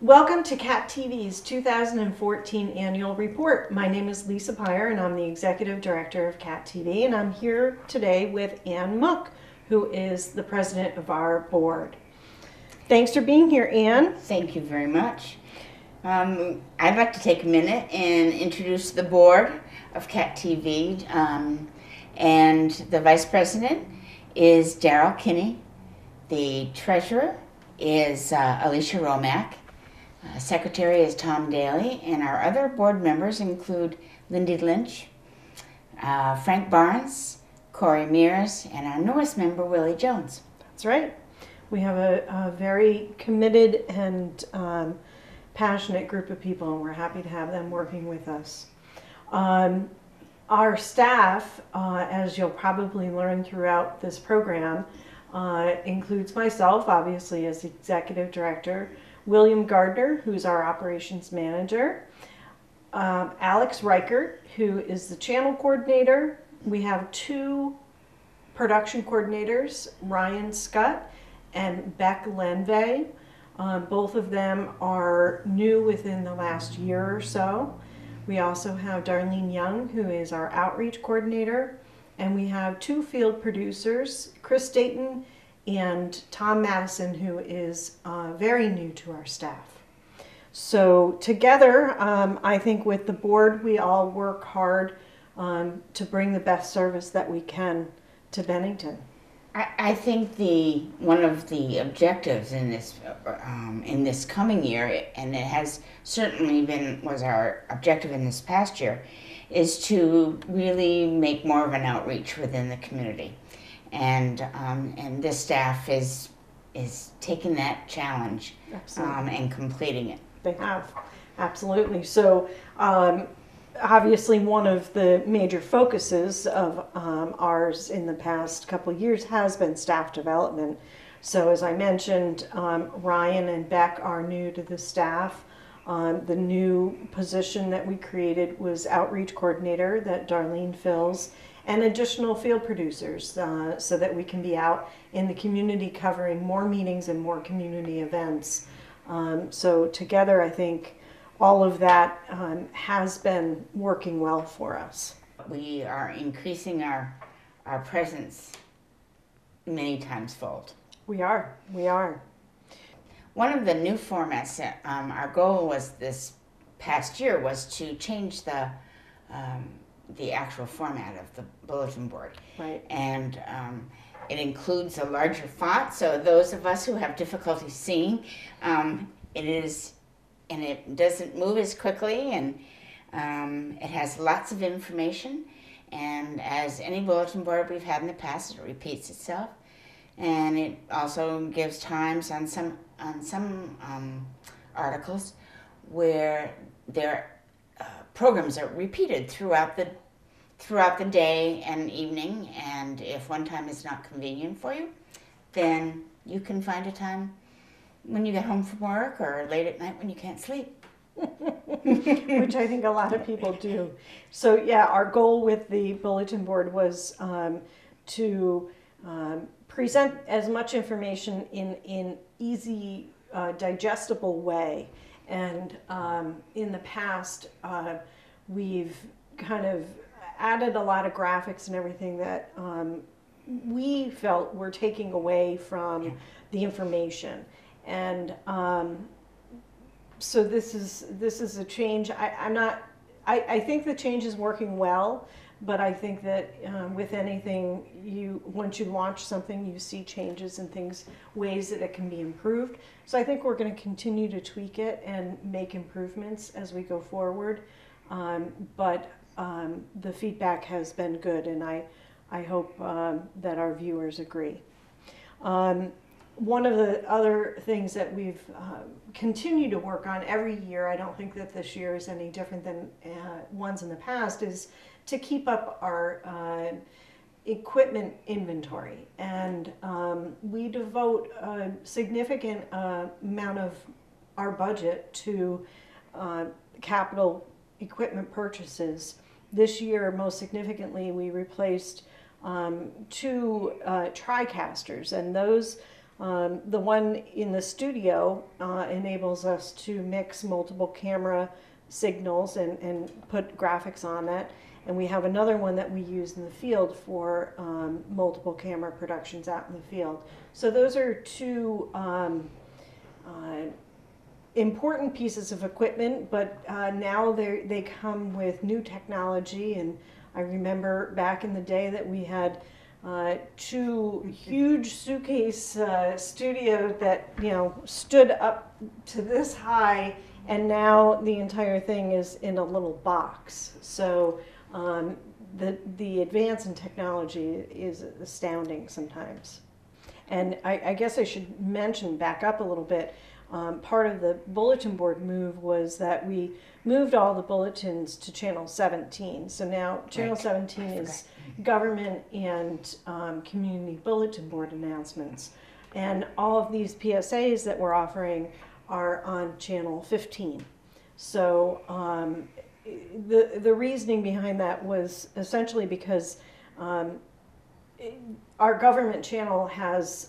Welcome to CAT TV's 2014 annual report. My name is Lisa Pyer and I'm the Executive Director of CAT TV, and I'm here today with Ann Mook, who is the President of our board. Thanks for being here, Ann. Thank you very much. I'd like to take a minute and introduce the board of CAT TV, and the Vice President is Daryl Kinney. The Treasurer is Alicia Romack. Secretary is Tom Daly, and our other board members include Lindy Lynch, Frank Barnes, Corey Mears, and our newest member, Willie Jones. That's right. We have a very committed and passionate group of people, and we're happy to have them working with us. Our staff, as you'll probably learn throughout this program, includes myself, obviously, as Executive Director, William Gardner, who's our Operations Manager, Alex Reichert, who is the Channel Coordinator. We have two production coordinators, Ryan Scott and Beck Lenve. Both of them are new within the last year or so. We also have Darlene Young, who is our Outreach Coordinator, and we have two field producers, Chris Dayton and Tom Madison, who is very new to our staff. So together, I think with the board, we all work hard to bring the best service that we can to Bennington. I think one of the objectives in this coming year, and it has certainly was our objective in this past year, is to really make more of an outreach within the community. And this staff is taking that challenge and completing it. They have, absolutely. So obviously one of the major focuses of ours in the past couple of years has been staff development. So as I mentioned, Ryan and Beck are new to the staff. The new position that we created was Outreach Coordinator that Darlene fills, and additional field producers so that we can be out in the community covering more meetings and more community events. So together, I think all of that has been working well for us. We are increasing our presence many times fold. We are. One of the new formats, our goal was this past year was to change the actual format of the bulletin board. Right. And it includes a larger font, so those of us who have difficulty seeing, it doesn't move as quickly, and it has lots of information, and as any bulletin board we've had in the past, it repeats itself, and it also gives times on some articles where their programs are repeated throughout the day and evening, and if one time is not convenient for you, then you can find a time when you get home from work or late at night when you can't sleep. Which I think a lot of people do. So yeah, our goal with the bulletin board was to present as much information in easy, digestible way. And in the past, we've kind of added a lot of graphics and everything that we felt were taking away from the information. And so this is a change. I think the change is working well, but I think that with anything, once you launch something, you see changes and ways that it can be improved. So I think we're going to continue to tweak it and make improvements as we go forward. But the feedback has been good, and I hope that our viewers agree. One of the other things that we've continued to work on every year, I don't think that this year is any different than ones in the past, is to keep up our equipment inventory. And we devote a significant amount of our budget to capital equipment purchases. This year, most significantly, we replaced two TriCasters, and those The one in the studio enables us to mix multiple camera signals and put graphics on that. And we have another one that we use in the field for multiple camera productions out in the field. So those are two important pieces of equipment, but now they come with new technology. And I remember back in the day that we had two huge suitcase studio that stood up to this high, and now the entire thing is in a little box. So the advance in technology is astounding sometimes. And I guess I should mention, back up a little bit, part of the bulletin board move was that we moved all the bulletins to channel 17. So now channel 17 is government and community bulletin board announcements. And all of these PSAs that we're offering are on channel 15. So the reasoning behind that was essentially because our government channel has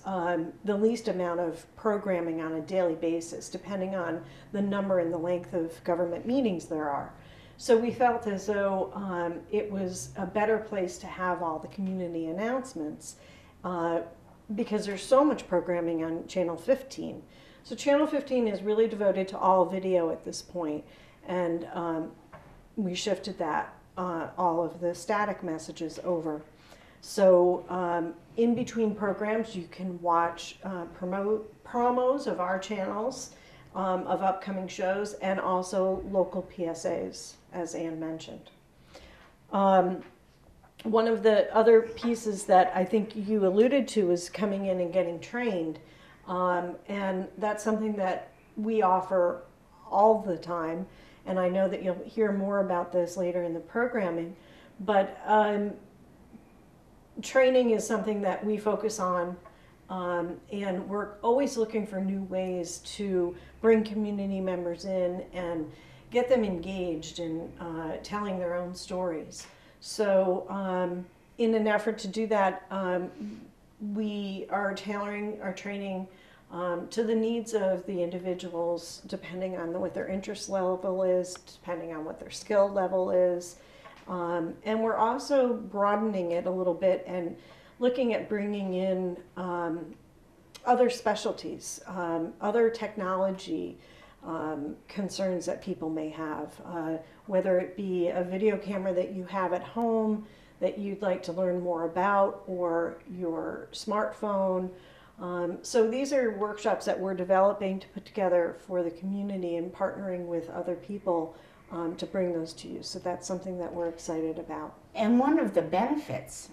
the least amount of programming on a daily basis, depending on the number and the length of government meetings there are. So we felt as though it was a better place to have all the community announcements because there's so much programming on channel 15. So channel 15 is really devoted to all video at this point, and we shifted that, all of the static messages over. So in between programs, you can watch promos of our channels, of upcoming shows, and also local PSAs, as Ann mentioned. One of the other pieces that I think you alluded to is coming in and getting trained. And that's something that we offer all the time. And I know that you'll hear more about this later in the programming. But training is something that we focus on, and we're always looking for new ways to bring community members in and get them engaged in telling their own stories. So in an effort to do that, we are tailoring our training to the needs of the individuals, depending on what their interest level is, depending on what their skill level is. And we're also broadening it a little bit and looking at bringing in other specialties, other technology concerns that people may have, whether it be a video camera that you have at home that you'd like to learn more about, or your smartphone. So these are workshops that we're developing to put together for the community and partnering with other people to bring those to you. So that's something that we're excited about. And one of the benefits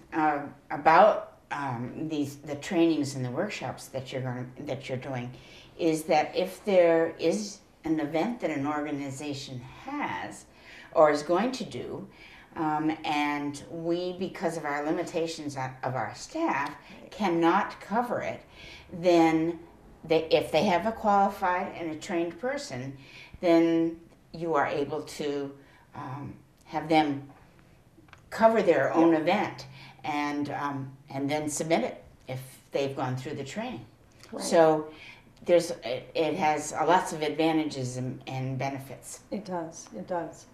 about the trainings and the workshops that you're doing is that if there is an event that an organization has or is going to do, and we, because of our limitations of our staff, cannot cover it, then if they have a qualified and a trained person, then you are able to have them cover their own event and then submit it if they've gone through the training. Right. So it has lots of advantages and benefits. It does. It does.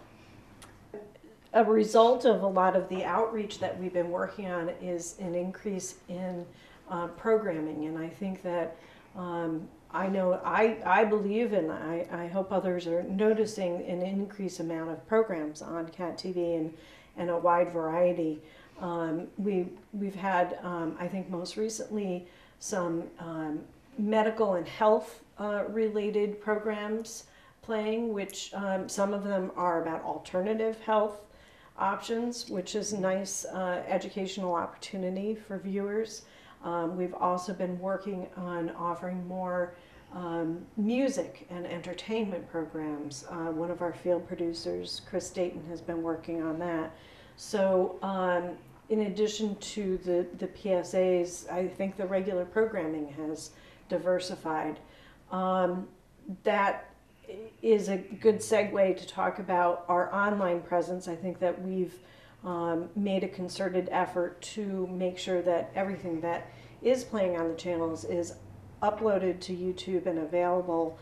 A result of a lot of the outreach that we've been working on is an increase in programming, and I think that I believe, and I hope others are noticing an increased amount of programs on CAT TV and a wide variety. We've had, I think most recently, some medical and health related programs playing, which some of them are about alternative health options, which is a nice educational opportunity for viewers. We've also been working on offering more music and entertainment programs. One of our field producers, Chris Dayton, has been working on that. So in addition to the PSAs, I think the regular programming has diversified. That is a good segue to talk about our online presence. I think that we've made a concerted effort to make sure that everything that is playing on the channels is uploaded to YouTube and available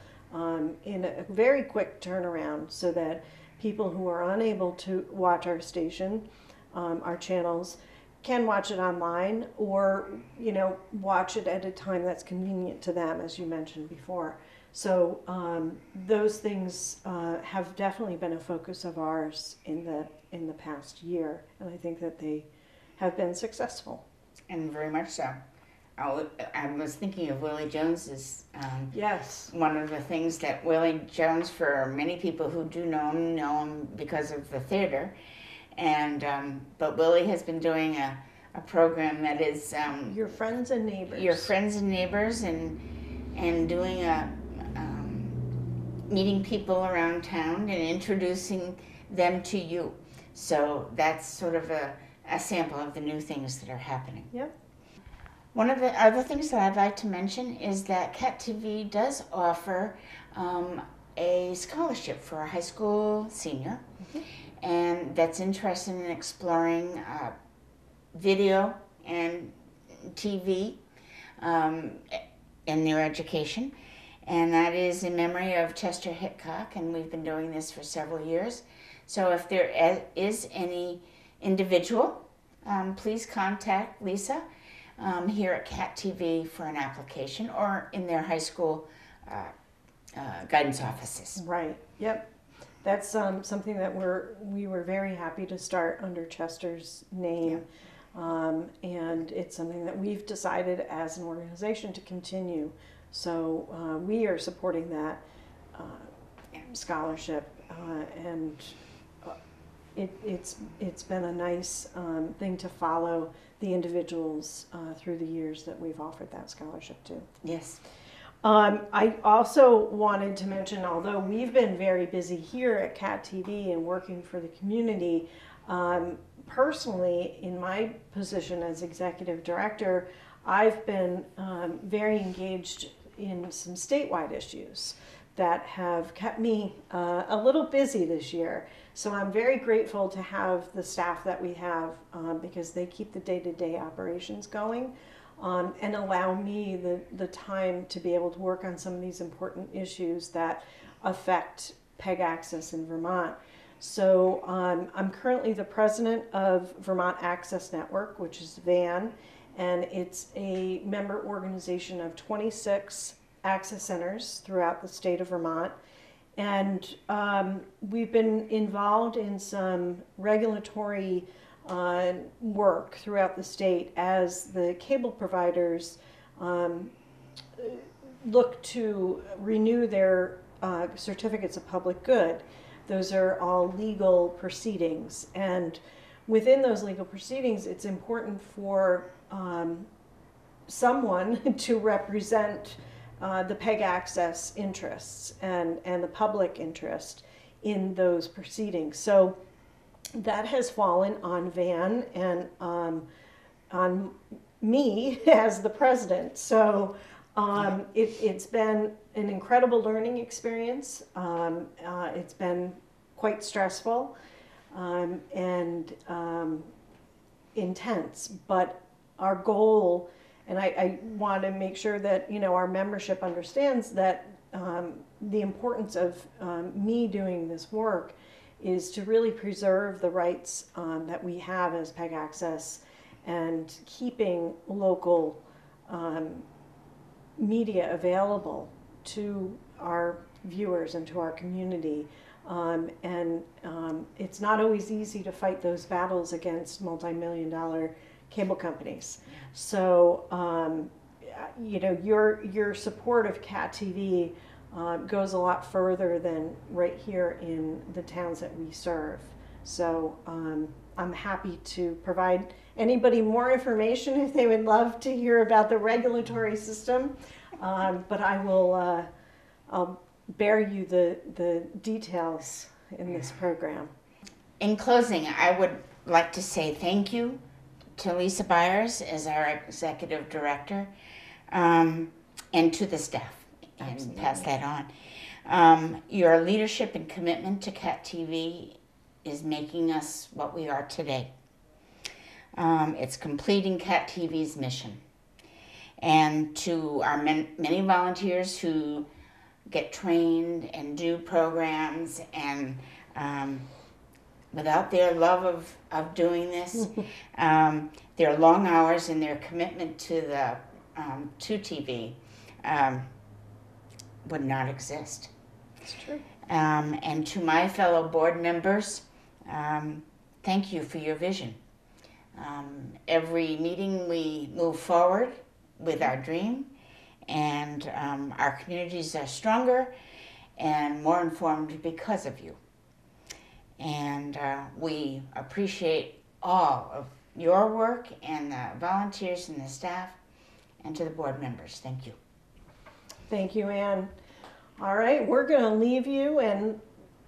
in a very quick turnaround, so that people who are unable to watch our station, our channels, can watch it online, or watch it at a time that's convenient to them, as you mentioned before. So those things have definitely been a focus of ours in the past year, and I think that they have been successful. And very much so. I was thinking of Willie Jones's. Yes. One of the things that Willie Jones, for many people who do know him because of the theater, and but Willie has been doing a program that is Your Friends and Neighbors. Your Friends and Neighbors, and doing meeting people around town and introducing them to you. So that's sort of a sample of the new things that are happening. Yep. One of the other things that I'd like to mention is that Cat TV does offer a scholarship for a high school senior, and that's interested in exploring video and TV in their education. And that is in memory of Chester Hitchcock, and we've been doing this for several years. So if there is any individual, please contact Lisa here at Cat TV for an application, or in their high school guidance offices. Right. Yep. That's something that we were very happy to start under Chester's name, and it's something that we've decided as an organization to continue. So we are supporting that scholarship, and it's been a nice thing to follow the individuals through the years that we've offered that scholarship to. Yes. I also wanted to mention, although we've been very busy here at Cat TV and working for the community, personally, in my position as executive director, I've been very engaged in some statewide issues that have kept me a little busy this year. So I'm very grateful to have the staff that we have, because they keep the day-to-day operations going, and allow me the time to be able to work on some of these important issues that affect PEG access in Vermont. So I'm currently the president of Vermont Access Network, which is VAN, and it's a member organization of 26 access centers throughout the state of Vermont. And we've been involved in some regulatory work throughout the state as the cable providers look to renew their certificates of public good. Those are all legal proceedings, and within those legal proceedings, it's important for someone to represent the PEG access interests and the public interest in those proceedings. So that has fallen on Van and on me as the president. So it's been an incredible learning experience. It's been quite stressful and intense, but our goal, and I want to make sure that our membership understands that the importance of me doing this work is to really preserve the rights that we have as PEG Access, and keeping local media available to our viewers and to our community. It's not always easy to fight those battles against multi-million-dollar cable companies. So, your support of Cat TV goes a lot further than right here in the towns that we serve. So I'm happy to provide anybody more information if they would love to hear about the regulatory system. But I will I'll bear you the details in this program. In closing, I would like to say thank you to Lisa Byers as our executive director, and to the staff, and Absolutely. pass that on. Your leadership and commitment to Cat TV is making us what we are today. It's completing Cat TV's mission. and to our many volunteers who get trained and do programs, and without their love of doing this, their long hours and their commitment to the to TV would not exist. It's true. And to my fellow board members, thank you for your vision. Every meeting we move forward with our dream, and our communities are stronger and more informed because of you. And we appreciate all of your work, and the volunteers and the staff, and to the board members. Thank you. Thank you, Anne. All right, we're going to leave you and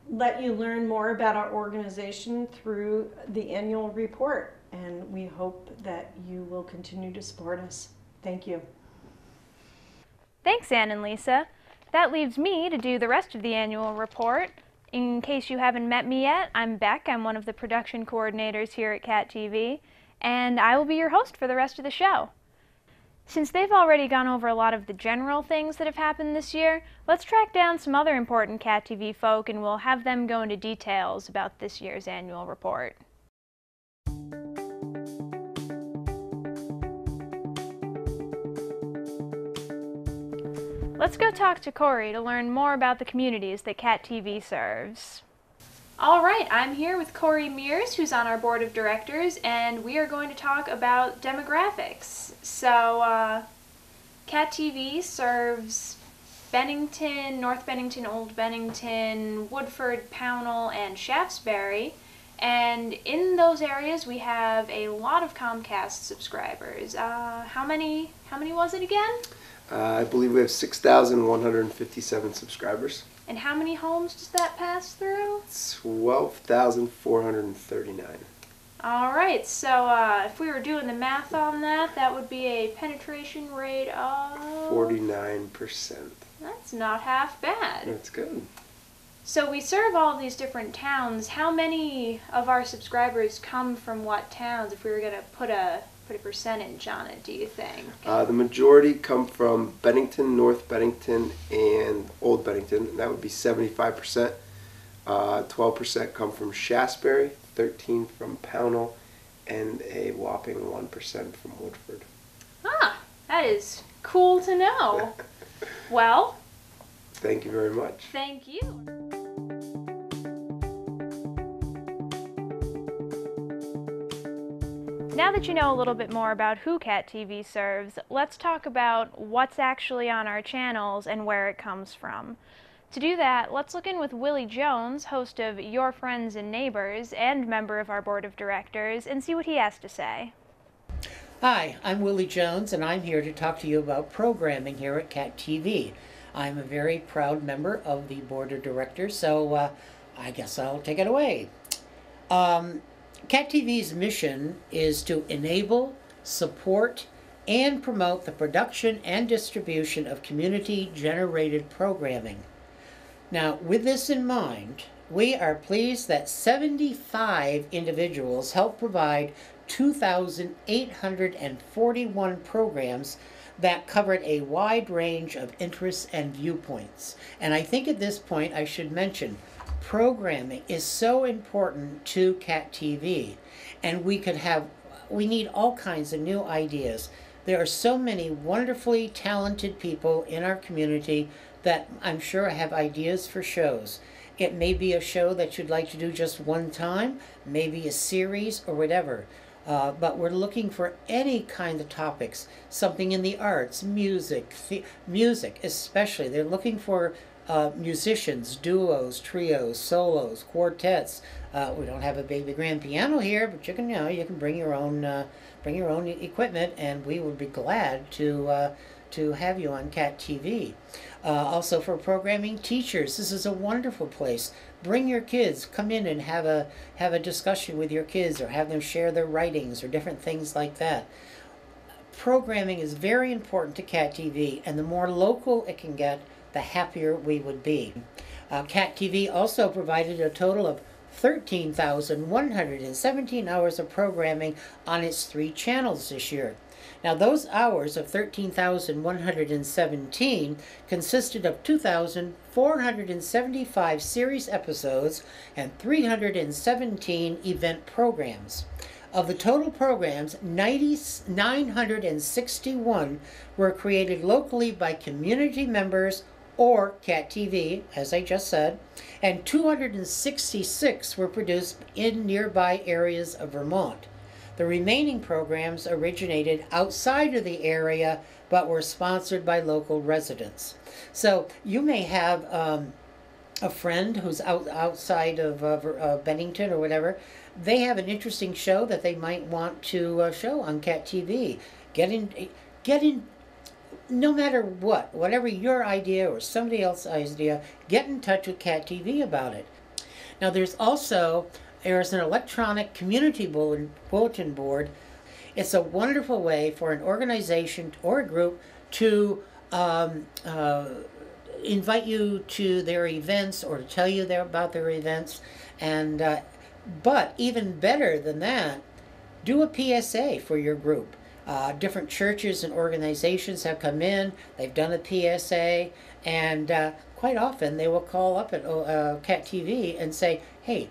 let you learn more about our organization through the annual report, and we hope that you will continue to support us. Thank you. Thanks, Anne and Lisa. That leaves me to do the rest of the annual report. In case you haven't met me yet, I'm Beck. I'm one of the production coordinators here at Cat TV, and I will be your host for the rest of the show. Since they've already gone over a lot of the general things that have happened this year, let's track down some other important Cat TV folk and we'll have them go into details about this year's annual report. Let's go talk to Corey to learn more about the communities that Cat TV serves. All right, I'm here with Corey Mears, who's on our board of directors, and we are going to talk about demographics. So, Cat TV serves Bennington, North Bennington, Old Bennington, Woodford, Pownell, and Shaftesbury. And in those areas, we have a lot of Comcast subscribers. How many was it again? I believe we have 6,157 subscribers. And how many homes does that pass through? 12,439. All right, so if we were doing the math on that, that would be a penetration rate of 49%. That's not half bad. That's good. So we serve all these different towns. How many of our subscribers come from what towns? If we were going to put a percentage on it, do you think? The majority come from Bennington, North Bennington, and Old Bennington. That would be 75%. 12% come from Shaftesbury, 13% from Pownell, and a whopping 1% from Woodford. Ah, that is cool to know. Well, thank you very much. Thank you. Now that you know a little bit more about who Cat TV serves, let's talk about what's actually on our channels and where it comes from. To do that, let's look in with Willie Jones, host of Your Friends and Neighbors and member of our board of directors, and see what he has to say. Hi, I'm Willie Jones, and I'm here to talk to you about programming here at Cat TV. I'm a very proud member of the board of directors, so I guess I'll take it away. Cat TV's mission is to enable, support, and promote the production and distribution of community-generated programming. Now, with this in mind, we are pleased that 75 individuals help provide 2,841 programs that covered a wide range of interests and viewpoints. And I think at this point I should mention, programming is so important to Cat TV, and we need all kinds of new ideas. There are so many wonderfully talented people in our community that I'm sure have ideas for shows. It may be a show that you'd like to do just one time, maybe a series or whatever. But we're looking for any kind of topics, something in the arts, music especially. They're looking for musicians, duos, trios, solos, quartets. We don't have a baby grand piano here, but you can bring your own equipment, and we would be glad to have you on Cat TV. Also for programming, teachers, this is a wonderful place. Bring your kids, come in and have a discussion with your kids, or have them share their writings or different things like that. Programming is very important to Cat TV, and the more local it can get, the happier we would be. Cat TV also provided a total of 13,117 hours of programming on its 3 channels this year. Now, those hours of 13,117 consisted of 2,475 series episodes and 317 event programs. Of the total programs, 961 were created locally by community members or CAT TV, as I just said, and 266 were produced in nearby areas of Vermont. The remaining programs originated outside of the area but were sponsored by local residents. So you may have a friend who's outside of Bennington or whatever. They have an interesting show that they might want to show on CAT TV. Get in, no matter what, whatever your idea or somebody else's idea, get in touch with CAT TV about it. Now there's an electronic community bulletin board. It's a wonderful way for an organization or a group to invite you to their events or to tell you about their events. And but even better than that, do a PSA for your group. Different churches and organizations have come in, they've done a PSA, and quite often they will call up at CAT TV and say, hey,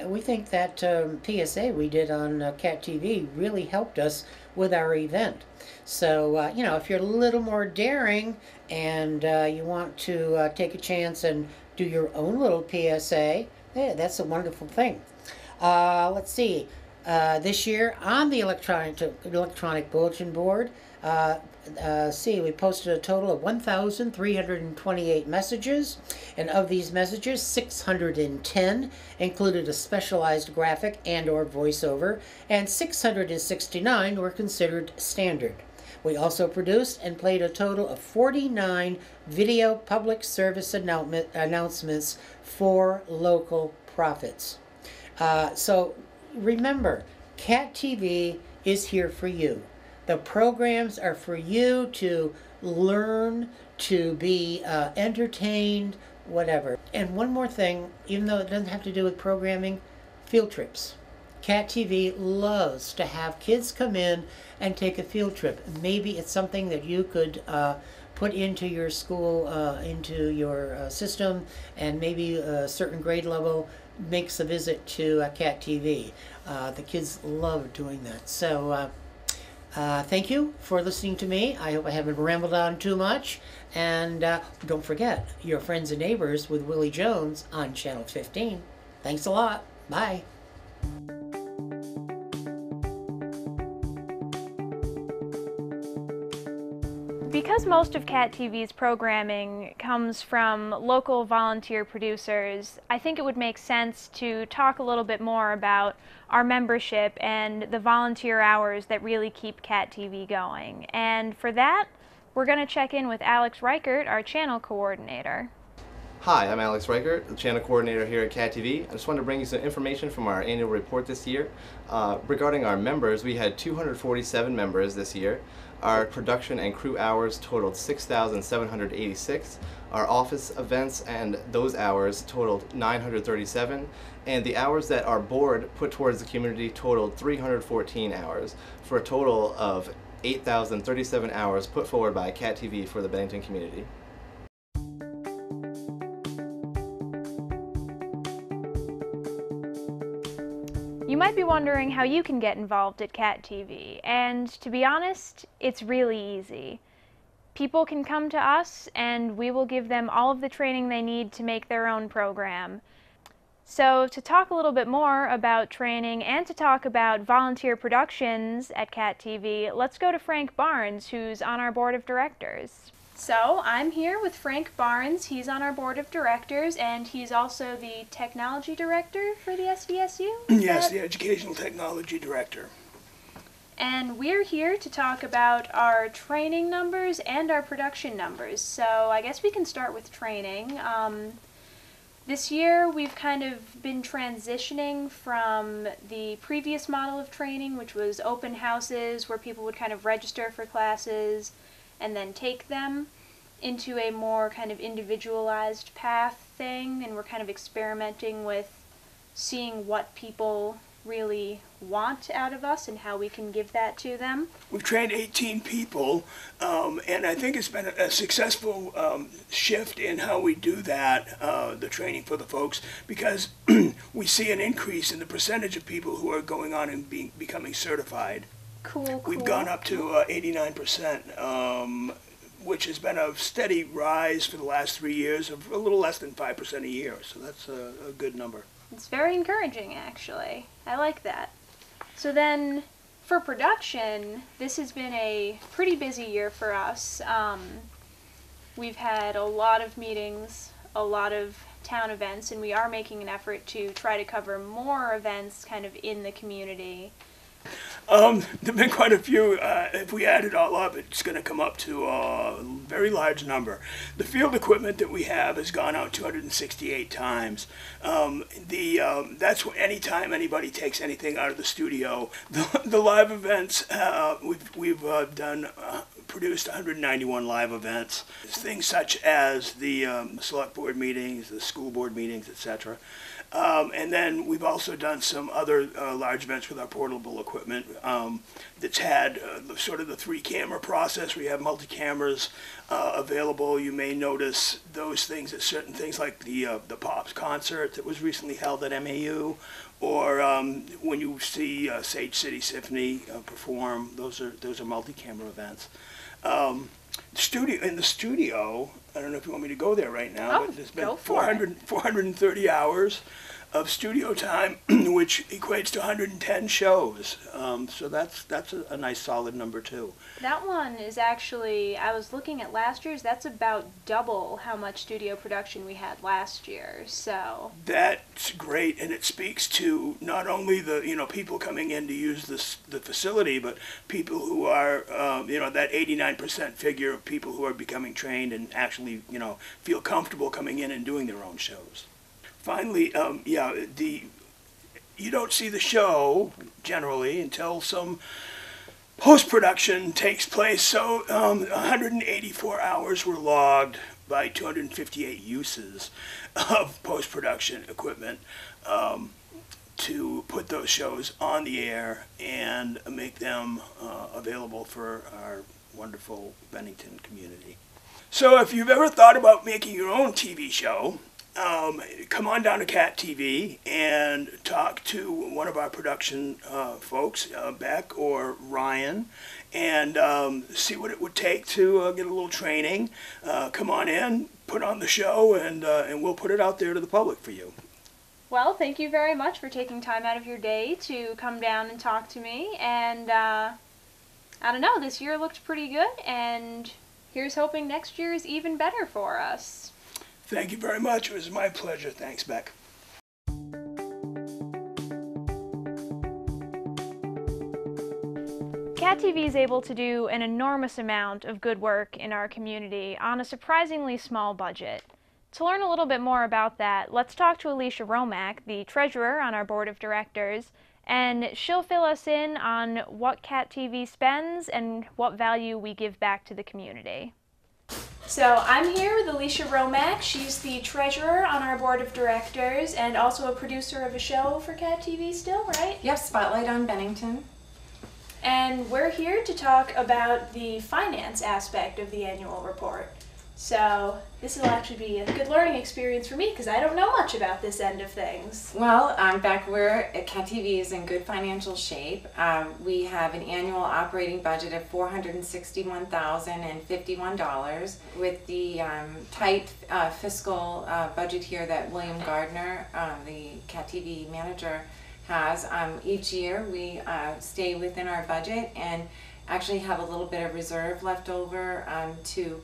we think that PSA we did on CAT TV really helped us with our event. So, if you're a little more daring and you want to take a chance and do your own little PSA, that's a wonderful thing. Let's see. This year on the electronic bulletin board, we posted a total of 1,328 messages, and of these messages, 610 included a specialized graphic and or voiceover, and 669 were considered standard. We also produced and played a total of 49 video public service announcements for local profits. So remember, CAT TV is here for you. The programs are for you to learn, to be entertained, whatever. And one more thing, even though it doesn't have to do with programming, field trips. CAT TV loves to have kids come in and take a field trip. Maybe it's something that you could put into your school, into your system, and maybe a certain grade level makes a visit to CAT TV. The kids love doing that. So thank you for listening to me. I hope I haven't rambled on too much. And don't forget, your friends and neighbors with Willie Jones on Channel 15. Thanks a lot. Bye. Because most of CAT TV's programming comes from local volunteer producers, I think it would make sense to talk a little bit more about our membership and the volunteer hours that really keep CAT TV going. And for that, we're going to check in with Alex Reichert, our channel coordinator. Hi, I'm Alex Reichert, the channel coordinator here at CAT TV. I just wanted to bring you some information from our annual report this year. Regarding our members, we had 247 members this year. Our production and crew hours totaled 6,786. Our office events and those hours totaled 937. And the hours that our board put towards the community totaled 314 hours, for a total of 8,037 hours put forward by CAT TV for the Bennington community. You might be wondering how you can get involved at CAT TV, and to be honest, it's really easy. People can come to us and we will give them all of the training they need to make their own program. So to talk a little bit more about training and to talk about volunteer productions at CAT TV, let's go to Frank Barnes, who's on our board of directors. So I'm here with Frank Barnes. He's on our board of directors, and he's also the technology director for the SDSU? Yes, the educational technology director. And we're here to talk about our training numbers and our production numbers. So I guess we can start with training. This year we've kind of been transitioning from the previous model of training, which was open houses where people would kind of register for classes and then take them, into a more kind of individualized path thing, and we're kind of experimenting with seeing what people really want out of us and how we can give that to them? We've trained 18 people, and I think it's been a successful shift in how we do that, the training for the folks, because we see an increase in the percentage of people who are going on and becoming certified. Cool. We've gone up to 89%, which has been a steady rise for the last 3 years of a little less than 5% a year. So that's a good number. It's very encouraging, actually. I like that. So then, for production, this has been a pretty busy year for us. We've had a lot of meetings, a lot of town events, and we are making an effort to try to cover more events kind of in the community. There've been quite a few. If we add it all up, it's going to come up to a very large number. The field equipment that we have has gone out 268 times. That's anytime anybody takes anything out of the studio. The live events, we've produced 191 live events. Things such as the select board meetings, the school board meetings, etc. And then we've also done some other large events with our portable equipment that's had sort of the 3-camera process where you have multi-cameras available. You may notice those things at certain things like the Pops concert that was recently held at MAU, or when you see Sage City Symphony perform, those are multi-camera events. In the studio, I don't know if you want me to go there right now, but there's been 430 hours of studio time, which equates to 110 shows. So that's a nice solid number too. That one is actually, I was looking at last year's, that's about double how much studio production we had last year, so. That's great, and it speaks to not only the people coming in to use the facility, but people who are that 89% figure of people who are becoming trained and actually feel comfortable coming in and doing their own shows. Finally, you don't see the show generally until some post-production takes place. So 184 hours were logged by 258 uses of post-production equipment to put those shows on the air and make them available for our wonderful Bennington community. So if you've ever thought about making your own TV show, come on down to Cat TV and talk to one of our production folks, Beck or Ryan, and see what it would take to get a little training. Come on in, put on the show, and we'll put it out there to the public for you. Well, thank you very much for taking time out of your day to come down and talk to me, and I don't know, this year looked pretty good, and here's hoping next year is even better for us. Thank you very much. It was my pleasure. Thanks, Beck. Cat TV is able to do an enormous amount of good work in our community on a surprisingly small budget. To learn a little bit more about that, let's talk to Alicia Romack, the treasurer on our board of directors, and she'll fill us in on what Cat TV spends and what value we give back to the community. So I'm here with Alicia Romack. She's the treasurer on our board of directors and also a producer of a show for Cat TV still, right? Yep, Spotlight on Bennington. And we're here to talk about the finance aspect of the annual report. So this will actually be a good learning experience for me because I don't know much about this end of things. Well, Beck, Cat TV is in good financial shape. We have an annual operating budget of $461,051 with the tight fiscal budget here that William Gardner, the Cat TV manager, has. Each year we stay within our budget and actually have a little bit of reserve left over to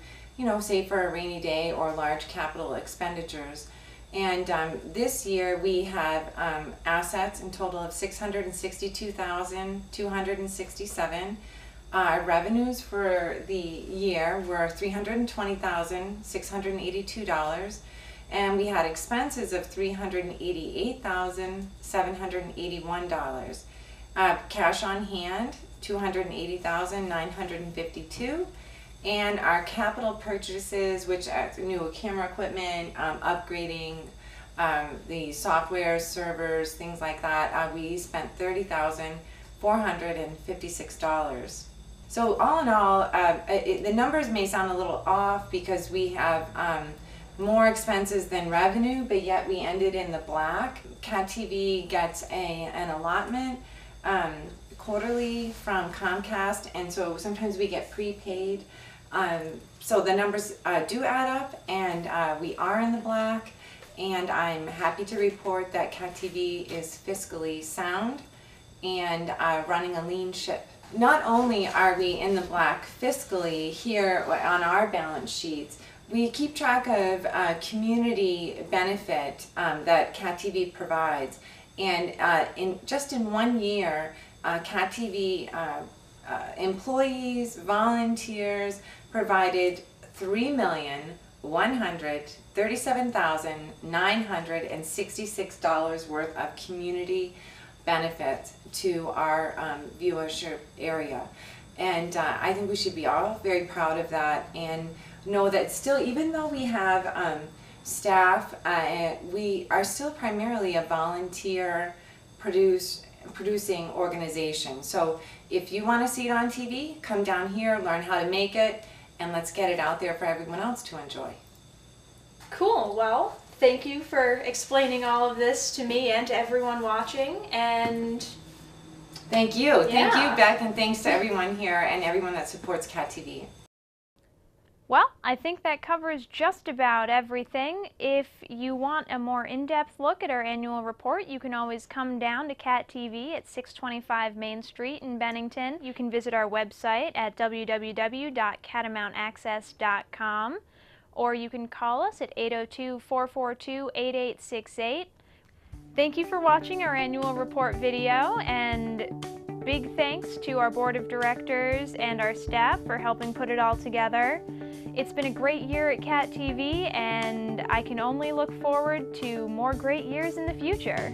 save for a rainy day or large capital expenditures. And this year we have assets in total of $662,267. Revenues for the year were $320,682. And we had expenses of $388,781. Cash on hand, $280,952. And our capital purchases, which are new camera equipment, upgrading the software, servers, things like that. We spent $30,456. So all in all, the numbers may sound a little off because we have more expenses than revenue, but yet we ended in the black. Cat TV gets an allotment quarterly from Comcast, and so sometimes we get prepaid. So the numbers do add up, and we are in the black, and I'm happy to report that Cat TV is fiscally sound and running a lean ship. Not only are we in the black fiscally here on our balance sheets, we keep track of community benefit that Cat TV provides, and in 1 year, Cat TV employees, volunteers provided $3,137,966 worth of community benefits to our viewership area, and I think we should be all very proud of that, and know that still, even though we have staff, we are still primarily a volunteer producing organization. So if you want to see it on TV, come down here, learn how to make it, and let's get it out there for everyone else to enjoy. Cool. Well, thank you for explaining all of this to me and to everyone watching, and thank you. Thank Yeah. you, Beth, and thanks to everyone here and everyone that supports Cat TV. well, I think that covers just about everything. If you want a more in-depth look at our annual report, you can always come down to Cat TV at 625 Main Street in Bennington. You can visit our website at www.catamountaccess.com, or you can call us at 802-442-8868. Thank you for watching our annual report video, and big thanks to our board of directors and our staff for helping put it all together. It's been a great year at Cat TV, and I can only look forward to more great years in the future.